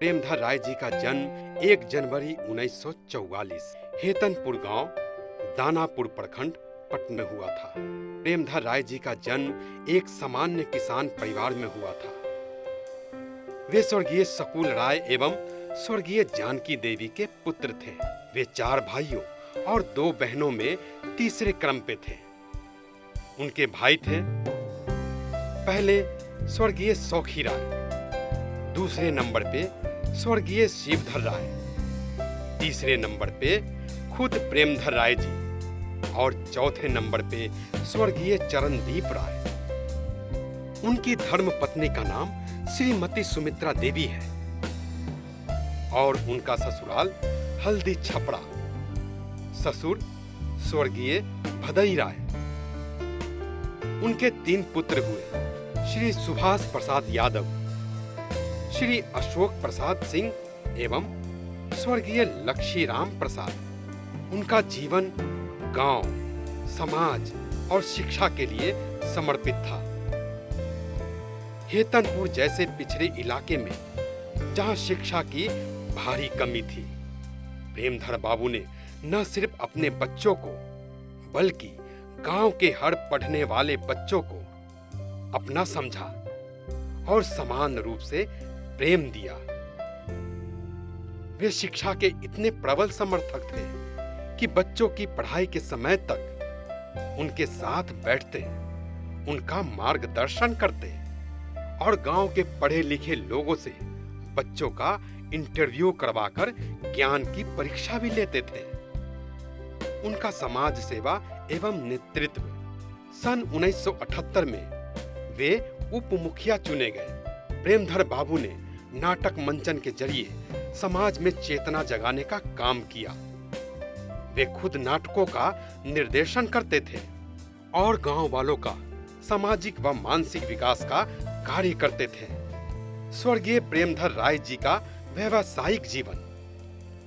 प्रेमधर राय जी का जन्म 1 जनवरी 1944 हेतनपुर गांव, दानापुर प्रखंड, पटना में हुआ था। प्रेमधर राय जी का जन्म एक सामान्य किसान परिवार में हुआ था। वे स्वर्गीय सकुल राय एवं स्वर्गीय जानकी देवी के पुत्र थे। वे 4 भाइयों और 2 बहनों में तीसरे क्रम पे थे। उनके भाई थे पहले स्वर्गीय सौखी राय, दूसरे नंबर पे स्वर्गीय शिवधर राय, तीसरे नंबर पे खुद प्रेमधर राय जी और चौथे नंबर पे स्वर्गीय चरणदीप राय। उनकी धर्म पत्नी का नाम श्रीमती सुमित्रा देवी है और उनका ससुराल हल्दी छपड़ा। ससुर स्वर्गीय भदई राय। उनके 3 पुत्र हुए, श्री सुभाष प्रसाद यादव, श्री अशोक प्रसाद सिंह एवं स्वर्गीय लक्ष्मीराम प्रसाद। उनका जीवन गांव, समाज और शिक्षा के लिए समर्पित था। हेतनपुर जैसे पिछड़े इलाके में जहां शिक्षा की भारी कमी थी, प्रेमधर बाबू ने न सिर्फ अपने बच्चों को बल्कि गांव के हर पढ़ने वाले बच्चों को अपना समझा और समान रूप से प्रेम दिया। वे शिक्षा के इतने प्रबल समर्थक थे कि बच्चों की पढ़ाई के समय तक उनके साथ बैठते, उनका मार्गदर्शन करते और गांव के पढ़े लिखे लोगों से बच्चों का इंटरव्यू करवाकर ज्ञान की परीक्षा भी लेते थे। उनका समाज सेवा एवं नेतृत्व। सन 1978 में वे उप मुखिया चुने गए। प्रेमधर बाबू ने नाटक मंचन के जरिए समाज में चेतना जगाने का काम किया। वे खुद नाटकों का निर्देशन करते थे और गांव वालों का सामाजिक व मानसिक विकास का कार्य करते थे। स्वर्गीय प्रेमधर राय जी का व्यावसायिक जीवन।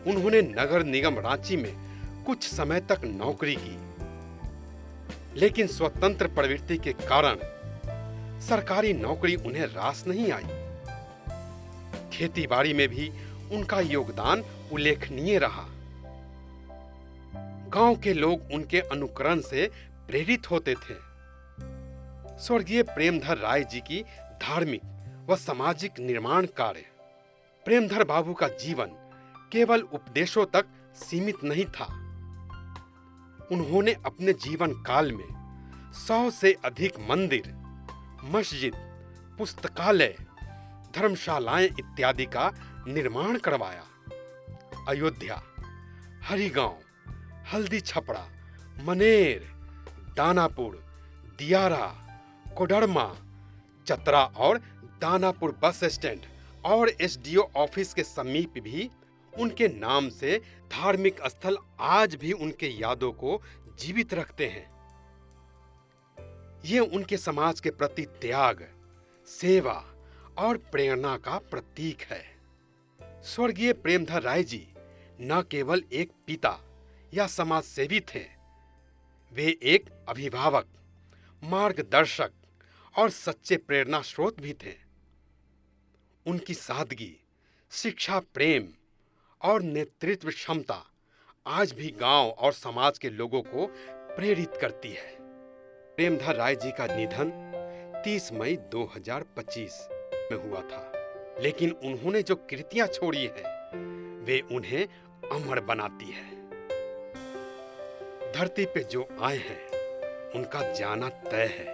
उन्होंने नगर निगम रांची में कुछ समय तक नौकरी की, लेकिन स्वतंत्र प्रवृत्ति के कारण सरकारी नौकरी उन्हें रास नहीं आई। खेतीबाड़ी में भी उनका योगदान उल्लेखनीय रहा। गांव के लोग उनके अनुकरण से प्रेरित होते थे। स्वर्गीय प्रेमधर राय जी की धार्मिक व सामाजिक निर्माण कार्य। प्रेमधर बाबू का जीवन केवल उपदेशों तक सीमित नहीं था। उन्होंने अपने जीवन काल में 100 से अधिक मंदिर, मस्जिद, पुस्तकालय, धर्मशालाएं इत्यादि का निर्माण करवाया। अयोध्या, हरिगांव, हल्दी छपड़ा, मनेर, दानापुर, दियारा, कोडरमा, चतरा और दानापुर बस स्टैंड और एसडीओ ऑफिस के समीप भी उनके नाम से धार्मिक स्थल आज भी उनके यादों को जीवित रखते हैं। ये उनके समाज के प्रति त्याग, सेवा और प्रेरणा का प्रतीक है। स्वर्गीय प्रेमधर राय जी न केवल एक पिता या समाज सेवी थे, वे एक अभिभावक, मार्गदर्शक और सच्चे प्रेरणा स्रोत भी थे। उनकी सादगी, शिक्षा प्रेम और नेतृत्व क्षमता आज भी गांव और समाज के लोगों को प्रेरित करती है। प्रेमधर राय जी का निधन 30 मई 2025 में हुआ था, लेकिन उन्होंने जो कृतियां छोड़ी है वे उन्हें अमर बनाती है। धरती पे जो आए हैं उनका जाना तय है,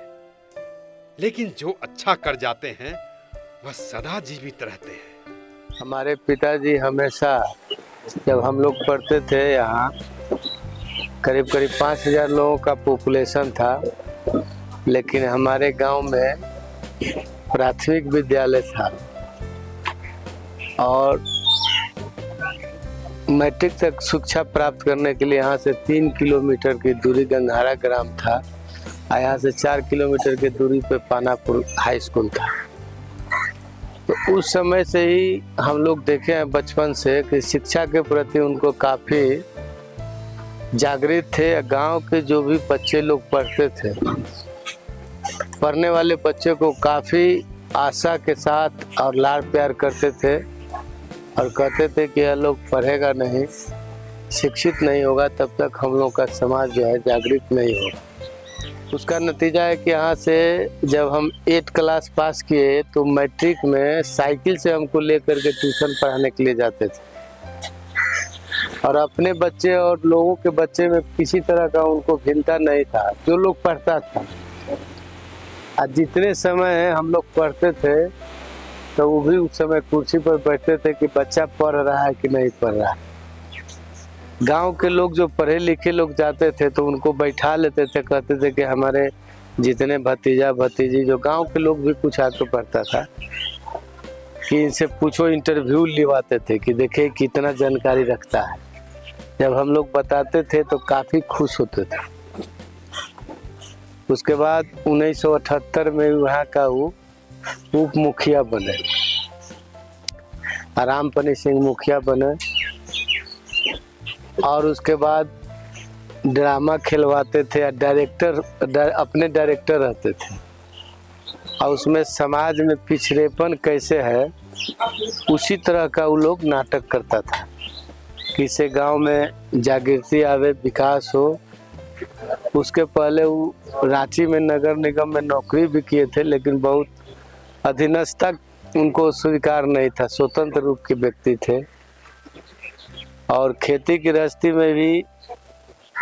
लेकिन जो अच्छा कर जाते हैं वह सदा जीवित रहते हैं। हमारे पिताजी हमेशा, जब हम लोग पढ़ते थे यहाँ, करीब 5000 लोगों का पॉपुलेशन था, लेकिन हमारे गांव में प्राथमिक विद्यालय था और मैट्रिक तक शिक्षा प्राप्त करने के लिए यहाँ से 3 किलोमीटर की दूरी गंधारा ग्राम था और यहाँ से 4 किलोमीटर की दूरी पे पानापुर हाई स्कूल था। तो उस समय से ही हम लोग देखे हैं बचपन से कि शिक्षा के प्रति उनको काफ़ी जागृत थे। गांव के जो भी बच्चे लोग पढ़ते थे, पढ़ने वाले बच्चे को काफ़ी आशा के साथ और लाड़ प्यार करते थे और कहते थे कि यह लोग पढ़ेगा नहीं, शिक्षित नहीं होगा तब तक हम लोग का समाज जो है जागृत नहीं होगा। उसका नतीजा है कि यहाँ से जब हम 8 क्लास पास किए तो मैट्रिक में साइकिल से हमको लेकर के ट्यूशन पढ़ाने के लिए जाते थे, और अपने बच्चे और लोगों के बच्चे में किसी तरह का उनको भिन्नता नहीं था, जो लोग पढ़ता था। आज जितने समय हम लोग पढ़ते थे तो वो भी उस समय कुर्सी पर बैठते थे कि बच्चा पढ़ रहा है कि नहीं पढ़ रहा है। गांव के लोग जो पढ़े लिखे लोग जाते थे तो उनको बैठा लेते थे, कहते थे कि हमारे जितने भतीजा भतीजी, जो गांव के लोग भी कुछ आके पढ़ता था, कि इनसे पूछो, इंटरव्यू लिवाते थे कि देखे कितना जानकारी रखता है। जब हम लोग बताते थे तो काफी खुश होते थे। उसके बाद 1978 में वहाँ का वो उप मुखिया बने, रामपनी सिंह मुखिया बने, और उसके बाद ड्रामा खिलवाते थे, अपने डायरेक्टर रहते थे, और उसमें समाज में पिछड़ेपन कैसे है उसी तरह का वो लोग नाटक करता था कि इससे गांव में जागृति आवे, विकास हो। उसके पहले वो रांची में नगर निगम में नौकरी भी किए थे, लेकिन बहुत अधीनस्थ तक उनको स्वीकार नहीं था, स्वतंत्र रूप के व्यक्ति थे। और खेती गृहस्थी में भी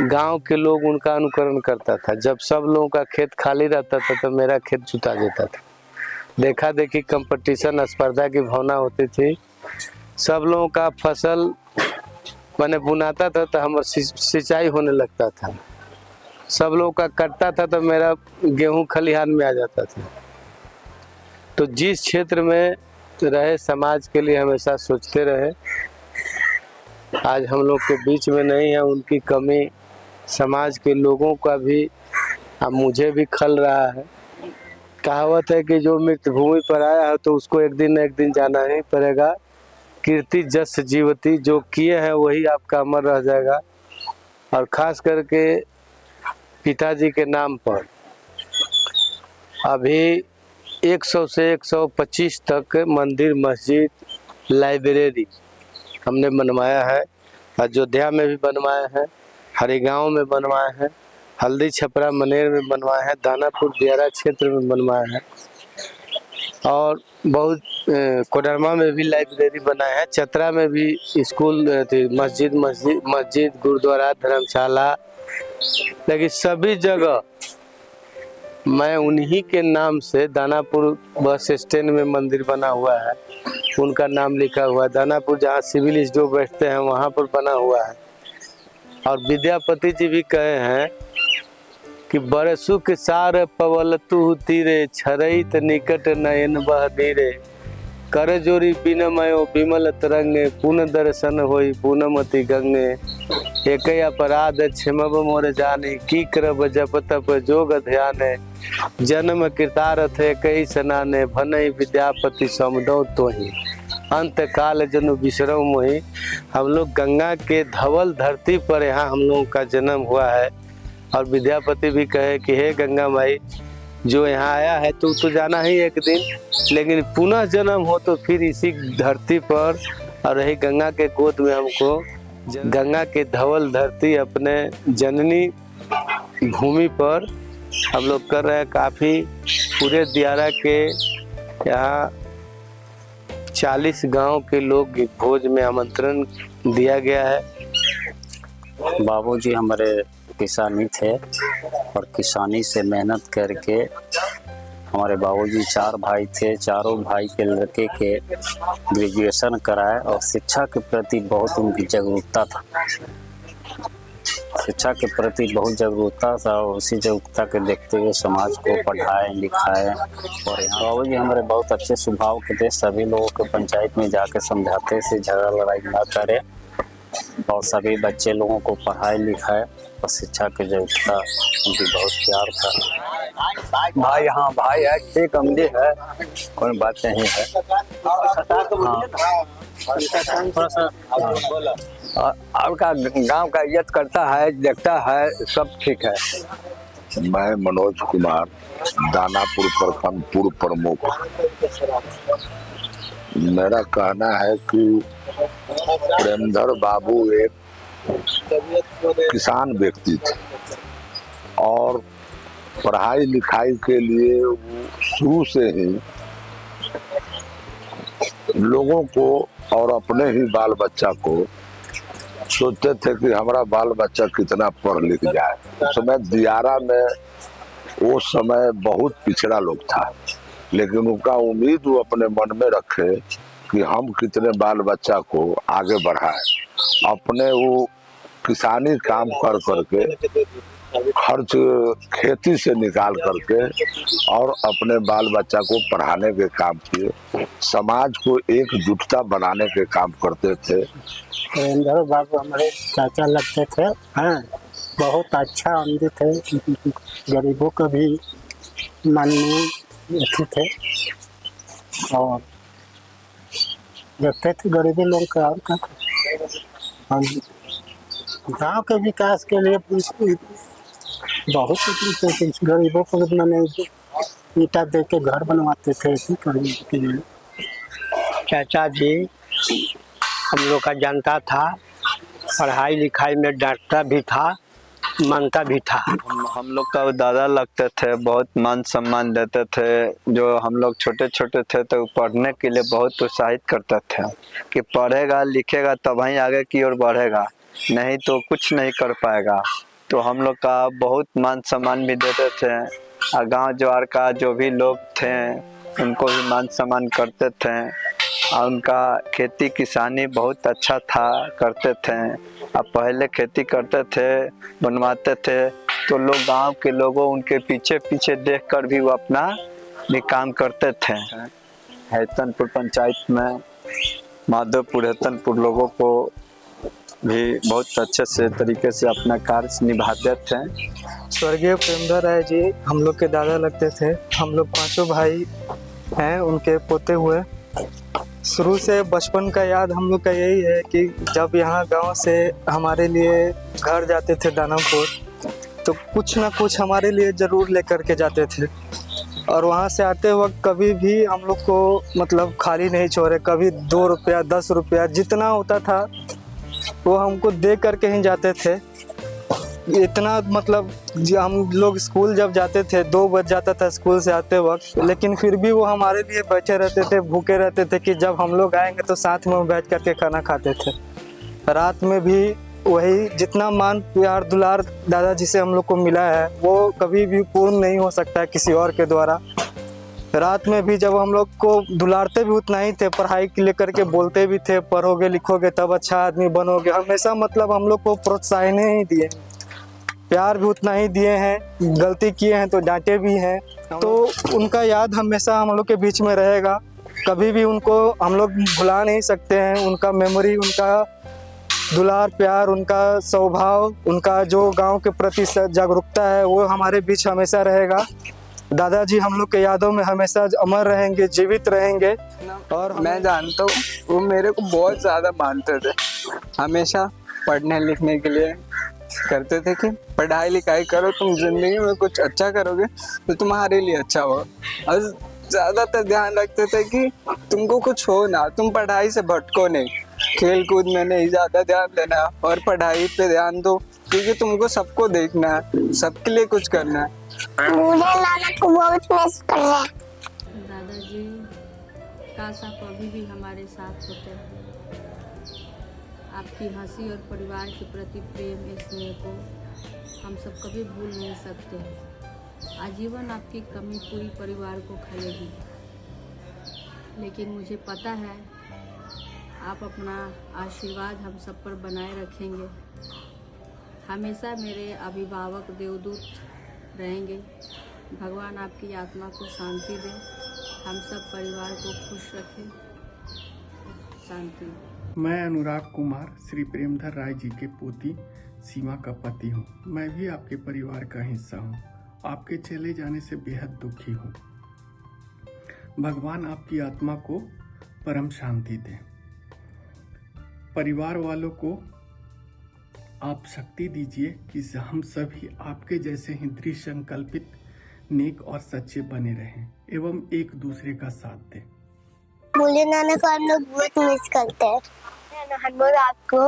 गांव के लोग उनका अनुकरण करता था। जब सब लोगों का खेत खाली रहता था तो मेरा खेत जुता देता था। देखा देखी कंपटीशन, स्पर्धा की भावना होती थी। सब लोगों का फसल मैंने बुनाता था तो हमारा सिंचाई होने लगता था। सब लोगों का कटता था तो मेरा गेहूं खलिहान में आ जाता था। तो जिस क्षेत्र में रहे समाज के लिए हमेशा सोचते रहे। आज हम लोग के बीच में नहीं है, उनकी कमी समाज के लोगों का भी अब मुझे भी खल रहा है। कहावत है कि जो मृत्यु भूमि पर आया है तो उसको एक दिन जाना ही पड़ेगा। कीर्ति जस जीवती, जो किए हैं वही आपका अमर रह जाएगा। और खास करके पिताजी के नाम पर अभी 100 से 125 तक मंदिर, मस्जिद, लाइब्रेरी हमने बनवाया है। अयोध्या में भी बनवाए हैं, हरिगांव में बनवाए हैं, हल्दी छपरा मनेर में बनवाए हैं, दानापुर दियारा क्षेत्र में बनवाए हैं, और बहुत कोडरमा में भी लाइब्रेरी बनाए हैं। चतरा में भी स्कूल थी, मस्जिद, गुरुद्वारा, धर्मशाला। लेकिन सभी जगह मैं उन्हीं के नाम से, दानापुर बस स्टैंड में मंदिर बना हुआ है, उनका नाम लिखा हुआ है। दानापुर जहाँ सिविल जो बैठते हैं वहाँ पर बना हुआ है। और विद्यापति जी भी कहे हैं कि बड़े सुख सार पवल तू तीरे, छरईत निकट नयन बह नीरे, कर जोरी बिनमयो बिमल तरंगे, पुन दर्शन होई पुनमति गंगे, एक अपराध क्षमब मोर जानी, की करब जप तप जोग ध्याने, जन्म कृतारथ कई सनाने, भनई विद्यापति समदो तोहि, अंत काल जनु बिसरऊ मोहि। हम लोग गंगा के धवल धरती पर यहाँ हम लोगों का जन्म हुआ है। और विद्यापति भी कहे कि हे गंगा माई, जो यहाँ आया है तो जाना ही एक दिन, लेकिन पुनः जन्म हो तो फिर इसी धरती पर, और यही गंगा के गोद में हमको, गंगा के धवल धरती अपने जननी भूमि पर हम लोग कर रहे हैं। काफ़ी पूरे दियारा के यहाँ 40 गांव के लोग भोज में आमंत्रण दिया गया है। बाबूजी हमारे किसानी थे और किसानी से मेहनत करके हमारे बाबूजी 4 भाई थे। चारों भाई के लड़के के ग्रेजुएशन कराए और शिक्षा के प्रति बहुत उनकी जागरूकता था। शिक्षा के प्रति बहुत जागरूकता था और उसी जागरूकता के देखते हुए समाज को पढ़ाए लिखाए। और यहाँ बाबूजी हमारे बहुत अच्छे स्वभाव के थे। सभी लोगों को पंचायत में जाकर समझाते थे झगड़ा लड़ाई ना करे, और सभी बच्चे लोगों को पढ़ाए लिखाए और शिक्षा की जागरूकता उनकी बहुत प्यार था। भाई हाँ भाई है, ठीक अमली है, कोई बात नहीं है। आपका गांव का इज्जत करता है, देखता है, सब ठीक है। मैं मनोज कुमार, दानापुर प्रखंड पूर्व प्रमुख। मेरा कहना है कि प्रेमधर बाबू एक किसान व्यक्ति थे और पढ़ाई लिखाई के लिए वो शुरू से ही लोगों को और अपने ही बाल बच्चा को सोचते थे कि हमारा बाल बच्चा कितना पढ़ लिख जाए। उस समय दियारा में वो समय बहुत पिछड़ा लोग था, लेकिन उनका उम्मीद वो अपने मन में रखे कि हम कितने बाल बच्चा को आगे बढ़ाए। अपने वो किसानी काम कर करके खर्च खेती से निकाल करके और अपने बाल बच्चा को पढ़ाने के काम किए, समाज को एकजुटता बनाने के काम करते थे। प्रेमधर बाबू हमारे चाचा लगते थे, हैं बहुत अच्छा आमदी थे, गरीबों का भी मन में अच्छे थे और देखते थे गरीबी लोग का। और क्या हम गाँव के विकास के लिए बहुत गरीबों को मैंने ईटा दे के घर बनवाते थे इसी करने के लिए। चाचा जी हम लोग का जानता था, पढ़ाई लिखाई में डांटता भी था, मानता भी था। हम लोग का वो दादा लगते थे, बहुत मान सम्मान देते थे। जो हम लोग छोटे छोटे थे तो पढ़ने के लिए बहुत उत्साहित करते थे कि पढ़ेगा लिखेगा तब ही आगे की ओर बढ़ेगा, नहीं तो कुछ नहीं कर पाएगा। तो हम लोग का बहुत मान सम्मान भी देते थे और गाँव जवार का जो भी लोग थे उनको भी मान सम्मान करते थे और उनका खेती किसानी बहुत अच्छा था, करते थे। अब पहले खेती करते थे, बनवाते थे तो लोग गांव के लोगों उनके पीछे पीछे देखकर भी वो अपना भी काम करते थे। हैतनपुर पंचायत में माधोपुर हैतनपुर लोगों को भी बहुत अच्छे से तरीके से अपना कार्य निभाते थे। स्वर्गीय प्रेमधर राय जी हम लोग के दादा लगते थे। हम लोग 5 भाई हैं, उनके पोते हुए। शुरू से बचपन का याद हम लोग का यही है कि जब यहाँ गांव से हमारे लिए घर जाते थे दानापुर, तो कुछ ना कुछ हमारे लिए ज़रूर लेकर के जाते थे और वहाँ से आते वक्त कभी भी हम लोग को मतलब खाली नहीं छोड़े। कभी 2 रुपया 10 रुपया जितना होता था वो हमको दे करके ही जाते थे। इतना मतलब हम लोग स्कूल जब जाते थे 2 बज जाता था स्कूल से आते वक्त, लेकिन फिर भी वो हमारे लिए बैठे रहते थे, भूखे रहते थे कि जब हम लोग आएंगे तो साथ में बैठ करके खाना खाते थे। रात में भी वही जितना मान प्यार दुलार दादाजी से हम लोग को मिला है वो कभी भी पूर्ण नहीं हो सकता किसी और के द्वारा। रात में भी जब हम लोग को दुलारते भी उतना ही थे, पढ़ाई के लेकर के बोलते भी थे, पढ़ोगे लिखोगे तब अच्छा आदमी बनोगे। हमेशा मतलब हम लोग को प्रोत्साहन ही दिए, प्यार भी उतना ही दिए हैं, गलती किए हैं तो डांटे भी हैं। तो उनका याद हमेशा हम लोग के बीच में रहेगा, कभी भी उनको हम लोग भुला नहीं सकते हैं। उनका मेमोरी, उनका दुलार प्यार, उनका स्वभाव, उनका जो गांव के प्रति जागरूकता है वो हमारे बीच हमेशा रहेगा। दादाजी हम लोग के यादों में हमेशा अमर रहेंगे, जीवित रहेंगे। और मैं जानता हूँ वो मेरे को बहुत ज़्यादा मानते थे, हमेशा पढ़ने लिखने के लिए करते थे कि पढ़ाई लिखाई करो, तुम जिंदगी में कुछ अच्छा करोगे तो तुम्हारे लिए अच्छा होगा। और ज़्यादातर ध्यान रखते थे कि तुमको कुछ हो ना, तुम पढ़ाई से भटको नहीं, खेल कूद में नहीं ज़्यादा ध्यान देना और पढ़ाई पे ध्यान दो, क्योंकि तुमको सबको देखना है, सबके लिए कुछ करना है। मुझे नाना को बहुत मिस कर रहा है। दादाजी काश आप अभी भी हमारे साथ होते। आपकी हंसी और परिवार के प्रति प्रेम स्नेह को हम सब कभी भूल नहीं सकते। आजीवन आपकी कमी पूरी परिवार को खलेगी, लेकिन मुझे पता है आप अपना आशीर्वाद हम सब पर बनाए रखेंगे। हमेशा मेरे अभिभावक देवदूत रहेंगे। भगवान आपकी आत्मा को शांति दे, हम सब परिवार को खुश रखें, शांति। मैं अनुराग कुमार श्री प्रेमधर राय जी के पोती सीमा का पति हूँ। मैं भी आपके परिवार का हिस्सा हूँ। आपके चले जाने से बेहद दुखी हूँ। भगवान आपकी आत्मा को परम शांति दे। परिवार वालों को आप शक्ति दीजिए कि हम सभी आपके जैसे ही दृढ़ संकल्पित, नेक और सच्चे बने रहें एवं एक दूसरे का साथ दें। बूढ़े नाना को हम लोग बहुत मिस करते हैं। हनुमान आपको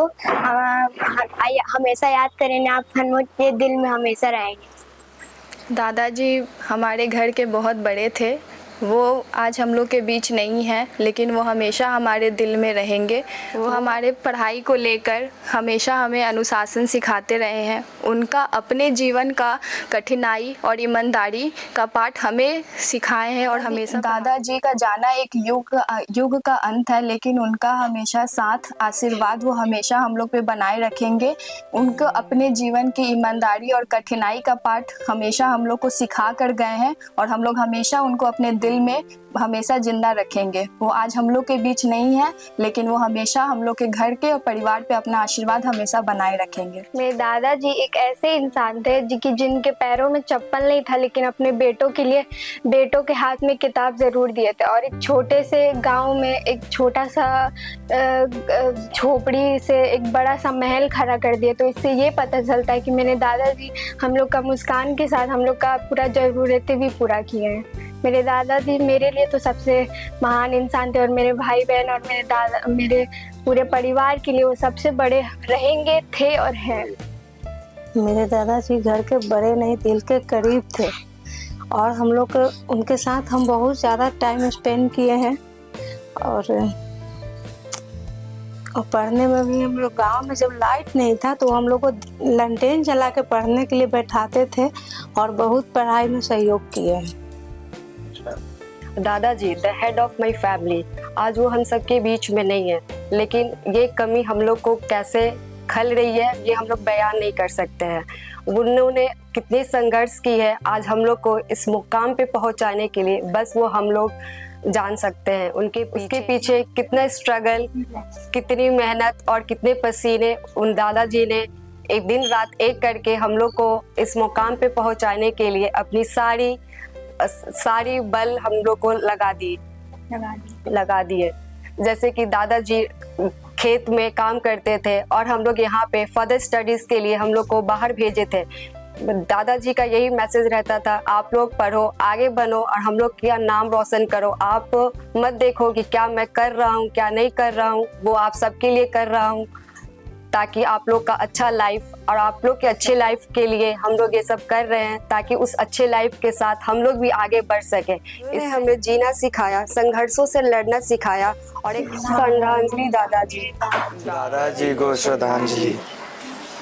हमेशा याद करेंगे, आप हनुमान के दिल में हमेशा रहेंगे। दादाजी हमारे घर के बहुत बड़े थे, वो आज हम लोग के बीच नहीं है, लेकिन वो हमेशा हमारे दिल में रहेंगे। वो हमारे पढ़ाई को लेकर हमेशा हमें अनुशासन सिखाते रहे हैं। उनका अपने जीवन का कठिनाई और ईमानदारी का पाठ हमें सिखाए हैं और हमेशा दादाजी का जाना एक युग का अंत है, लेकिन उनका हमेशा साथ आशीर्वाद वो हमेशा हम लोग पे बनाए रखेंगे। उनको अपने जीवन की ईमानदारी और कठिनाई का पाठ हमेशा हम लोग को सिखा कर गए हैं और हम लोग हमेशा उनको अपने दिल में हमेशा जिंदा रखेंगे। वो आज हम लोग के बीच नहीं है, लेकिन वो हमेशा हम लोग के घर के और परिवार पे अपना आशीर्वाद हमेशा बनाए रखेंगे। मेरे दादाजी एक ऐसे इंसान थे जिनके पैरों में चप्पल नहीं था, लेकिन अपने बेटों के लिए बेटों के हाथ में किताब जरूर दिए थे। और एक छोटे से गांव में एक छोटा सा झोपड़ी से एक बड़ा सा महल खड़ा कर दिया। तो इससे ये पता चलता है कि मेरे दादाजी हम लोग का मुस्कान के साथ हम लोग का पूरा ज़रूरतें भी पूरा किए हैं। मेरे दादाजी मेरे लिए तो सबसे महान इंसान थे और मेरे भाई बहन और मेरे पूरे परिवार के लिए वो सबसे बड़े रहेंगे, थे और हैं। मेरे दादाजी घर के बड़े नहीं, दिल के करीब थे और हम लोग उनके साथ हम बहुत ज़्यादा टाइम स्पेंड किए हैं। और पढ़ने में भी हम लोग गांव में जब लाइट नहीं था तो हम लोग को लंटेन जला के पढ़ने के लिए बैठाते थे और बहुत पढ़ाई में सहयोग किए हैं। दादाजी the head of my family, आज वो हम सबके बीच में नहीं है, लेकिन ये कमी हम लोग को कैसे खल रही है ये हम लोग बयान नहीं कर सकते हैं। उन्होंने कितने संघर्ष की है आज हम लोग को इस मुकाम पे पहुंचाने के लिए, बस वो हम लोग जान सकते हैं। उसके पीछे कितना स्ट्रगल, कितनी मेहनत और कितने पसीने उन दादाजी ने एक दिन रात एक करके हम लोग को इस मुकाम पे पहुंचाने के लिए अपनी सारी बल हम लोग को लगा दिए। जैसे कि दादाजी खेत में काम करते थे और हम लोग यहाँ पे फर्दर स्टडीज़ के लिए हम लोग को बाहर भेजे थे। दादाजी का यही मैसेज रहता था, आप लोग पढ़ो, आगे बनो और हम लोग का नाम रोशन करो। आप मत देखो कि क्या मैं कर रहा हूँ क्या नहीं कर रहा हूँ, वो आप सबके लिए कर रहा हूँ, ताकि आप लोग का अच्छा लाइफ और आप लोग के अच्छे लाइफ के लिए हम लोग ये सब कर रहे हैं, ताकि उस अच्छे लाइफ के साथ हम लोग भी आगे बढ़ सकें। इसने हमें जीना सिखाया, संघर्षों से लड़ना सिखाया और एक श्रद्धांजलि दादाजी को श्रद्धांजलि।